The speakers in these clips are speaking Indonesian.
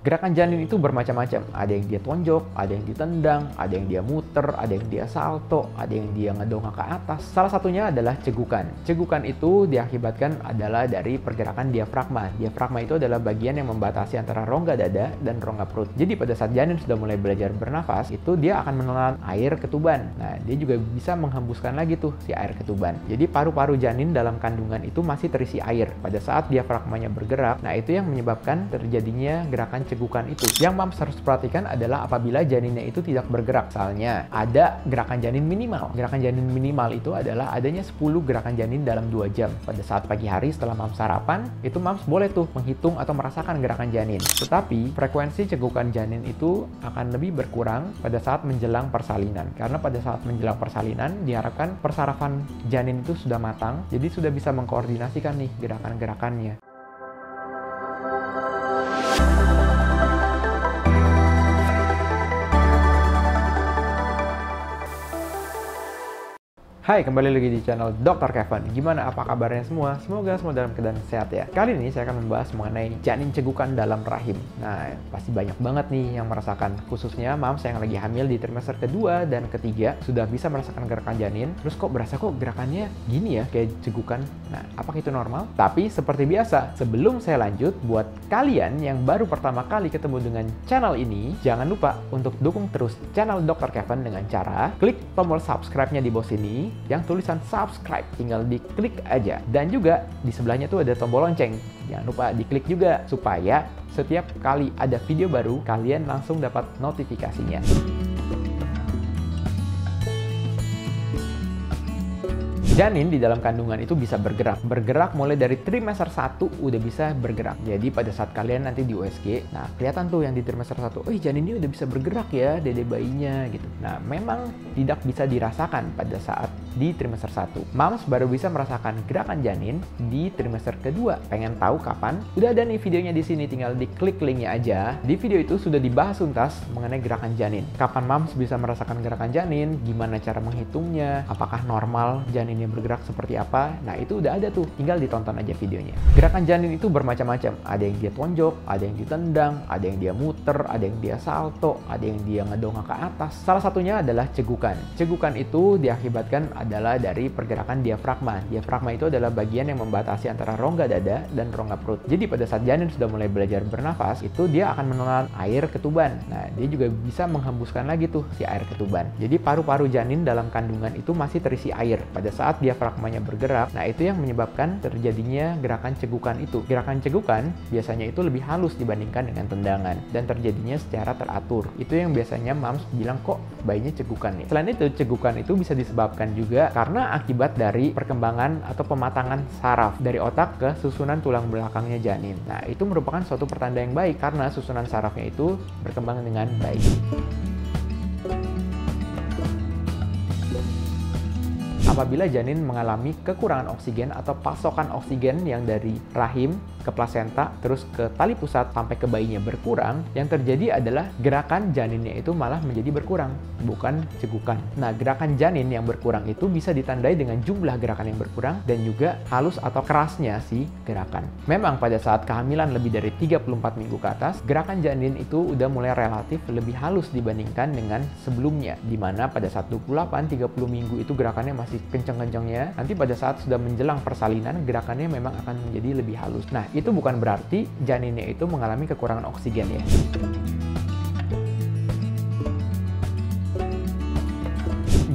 Gerakan janin itu bermacam-macam. Ada yang dia tonjok, ada yang ditendang, ada yang dia muter, ada yang dia salto, ada yang dia ngedongak ke atas. Salah satunya adalah cegukan. Cegukan itu diakibatkan adalah dari pergerakan diafragma. Diafragma itu adalah bagian yang membatasi antara rongga dada dan rongga perut. Jadi pada saat janin sudah mulai belajar bernafas, itu dia akan menelan air ketuban. Nah, dia juga bisa menghembuskan lagi tuh si air ketuban. Jadi paru-paru janin dalam kandungan itu masih terisi air. Pada saat diafragmanya bergerak, nah itu yang menyebabkan terjadinya gerakan cegukan itu. Yang mams harus perhatikan adalah apabila janinnya itu tidak bergerak. Misalnya, ada gerakan janin minimal. Gerakan janin minimal itu adalah adanya 10 gerakan janin dalam 2 jam. Pada saat pagi hari setelah mams sarapan, itu mams boleh tuh menghitung atau merasakan gerakan janin. Tetapi, frekuensi cegukan janin itu akan lebih berkurang pada saat menjelang persalinan. Karena pada saat menjelang persalinan, diharapkan persarafan janin itu sudah matang, jadi sudah bisa mengkoordinasikan nih gerakan-gerakannya. Hai, kembali lagi di channel Dr. Kevin. Gimana, apa kabarnya semua? Semoga semua dalam keadaan sehat ya. Kali ini saya akan membahas mengenai janin cegukan dalam rahim. Nah, pasti banyak banget nih yang merasakan. Khususnya mams yang lagi hamil di trimester kedua dan ketiga sudah bisa merasakan gerakan janin. Terus kok berasa gerakannya gini ya, kayak cegukan. Nah, apakah itu normal? Tapi seperti biasa, sebelum saya lanjut, buat kalian yang baru pertama kali ketemu dengan channel ini, jangan lupa untuk dukung terus channel Dr. Kevin dengan cara klik tombol subscribe-nya di bawah sini. Yang tulisan subscribe, tinggal diklik aja. Dan juga di sebelahnya tuh ada tombol lonceng. Jangan lupa diklik juga supaya setiap kali ada video baru, kalian langsung dapat notifikasinya. Janin di dalam kandungan itu bisa bergerak. Bergerak mulai dari trimester 1 udah bisa bergerak. Jadi pada saat kalian nanti di USG, nah kelihatan tuh yang di trimester 1, janinnya udah bisa bergerak ya, dede bayinya gitu. Nah, memang tidak bisa dirasakan pada saat di trimester 1. Mams baru bisa merasakan gerakan janin di trimester kedua. Pengen tahu kapan? Udah ada nih videonya di sini, tinggal diklik linknya aja. Di video itu sudah dibahas tuntas mengenai gerakan janin. Kapan mams bisa merasakan gerakan janin? Gimana cara menghitungnya? Apakah normal janinnya bergerak seperti apa? Nah, itu udah ada tuh, tinggal ditonton aja videonya. Gerakan janin itu bermacam-macam. Ada yang dia tonjok, ada yang ditendang, ada yang dia muter, ada yang dia salto, ada yang dia ngedongak ke atas. Salah satunya adalah cegukan. Cegukan itu diakibatkan adalah dari pergerakan diafragma. Diafragma itu adalah bagian yang membatasi antara rongga dada dan rongga perut. Jadi pada saat janin sudah mulai belajar bernafas, itu dia akan menelan air ketuban. Nah, dia juga bisa menghembuskan lagi tuh si air ketuban. Jadi paru-paru janin dalam kandungan itu masih terisi air. Pada saat diafragmanya bergerak, nah itu yang menyebabkan terjadinya gerakan cegukan itu. Gerakan cegukan biasanya itu lebih halus dibandingkan dengan tendangan dan terjadinya secara teratur. Itu yang biasanya mams bilang kok bayinya cegukan nih. Selain itu, cegukan itu bisa disebabkan juga karena akibat dari perkembangan atau pematangan saraf dari otak ke susunan tulang belakangnya janin. Nah, itu merupakan suatu pertanda yang baik karena susunan sarafnya itu berkembang dengan baik. Apabila janin mengalami kekurangan oksigen atau pasokan oksigen yang dari rahim ke plasenta terus ke tali pusat sampai ke bayinya berkurang, yang terjadi adalah gerakan janinnya itu malah menjadi berkurang, bukan cegukan. Nah, gerakan janin yang berkurang itu bisa ditandai dengan jumlah gerakan yang berkurang dan juga halus atau kerasnya si gerakan. Memang pada saat kehamilan lebih dari 34 minggu ke atas, gerakan janin itu udah mulai relatif lebih halus dibandingkan dengan sebelumnya, di mana pada saat 28-30 minggu itu gerakannya masih kenceng-kencengnya. Nanti pada saat sudah menjelang persalinan, gerakannya memang akan menjadi lebih halus. Nah, itu bukan berarti janinnya itu mengalami kekurangan oksigen ya.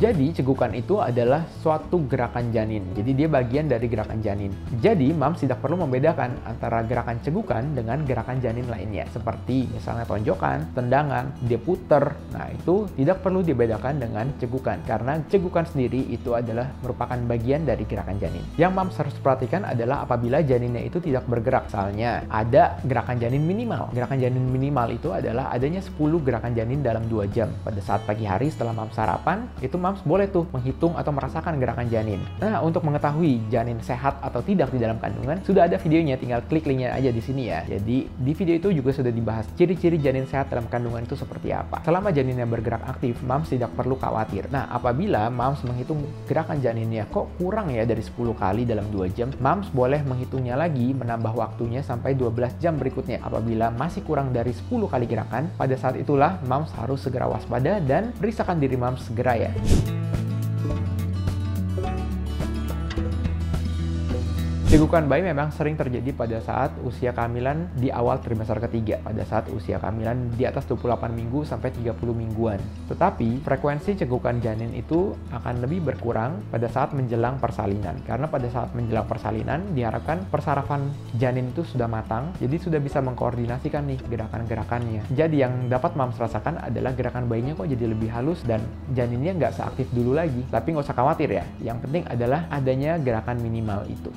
Jadi, cegukan itu adalah suatu gerakan janin. Jadi, dia bagian dari gerakan janin. Jadi, mams tidak perlu membedakan antara gerakan cegukan dengan gerakan janin lainnya. Seperti misalnya tonjokan, tendangan, dia puter. Nah, itu tidak perlu dibedakan dengan cegukan. Karena cegukan sendiri itu adalah merupakan bagian dari gerakan janin. Yang mams harus perhatikan adalah apabila janinnya itu tidak bergerak. Misalnya, ada gerakan janin minimal. Gerakan janin minimal itu adalah adanya 10 gerakan janin dalam 2 jam. Pada saat pagi hari setelah mams sarapan, itu mams Moms boleh tuh menghitung atau merasakan gerakan janin. Nah, untuk mengetahui janin sehat atau tidak di dalam kandungan, sudah ada videonya, tinggal klik linknya aja di sini ya. Jadi di video itu juga sudah dibahas ciri-ciri janin sehat dalam kandungan itu seperti apa. Selama janinnya bergerak aktif, Moms tidak perlu khawatir. Nah, apabila Moms menghitung gerakan janinnya kok kurang ya dari 10 kali dalam 2 jam, Moms boleh menghitungnya lagi, menambah waktunya sampai 12 jam berikutnya. Apabila masih kurang dari 10 kali gerakan, pada saat itulah Moms harus segera waspada dan periksakan diri Moms segera ya. Cegukan bayi memang sering terjadi pada saat usia kehamilan di awal trimester ketiga, pada saat usia kehamilan di atas 28 minggu sampai 30 mingguan. Tetapi, frekuensi cegukan janin itu akan lebih berkurang pada saat menjelang persalinan. Karena pada saat menjelang persalinan, diharapkan persarafan janin itu sudah matang, jadi sudah bisa mengkoordinasikan nih gerakan-gerakannya. Jadi yang dapat Moms rasakan adalah gerakan bayinya kok jadi lebih halus dan janinnya nggak seaktif dulu lagi. Tapi nggak usah khawatir ya, yang penting adalah adanya gerakan minimal itu.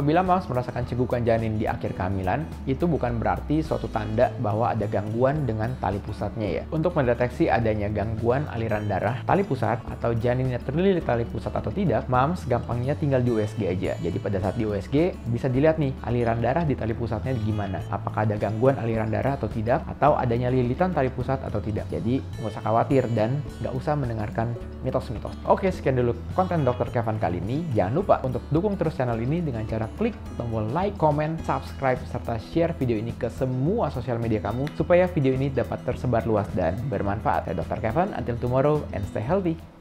Apabila Moms merasakan cegukan janin di akhir kehamilan, itu bukan berarti suatu tanda bahwa ada gangguan dengan tali pusatnya ya. Untuk mendeteksi adanya gangguan aliran darah tali pusat atau janinnya terlilit tali pusat atau tidak, Moms gampangnya tinggal di USG aja. Jadi pada saat di USG bisa dilihat nih aliran darah di tali pusatnya gimana. Apakah ada gangguan aliran darah atau tidak, atau adanya lilitan tali pusat atau tidak. Jadi nggak usah khawatir dan nggak usah mendengarkan mitos-mitos. Oke, sekian dulu konten Dr. Kevin kali ini. Jangan lupa untuk dukung terus channel ini dengan cara klik tombol like, comment, subscribe, serta share video ini ke semua sosial media kamu supaya video ini dapat tersebar luas dan bermanfaat. Saya Dr. Kevin, until tomorrow and stay healthy.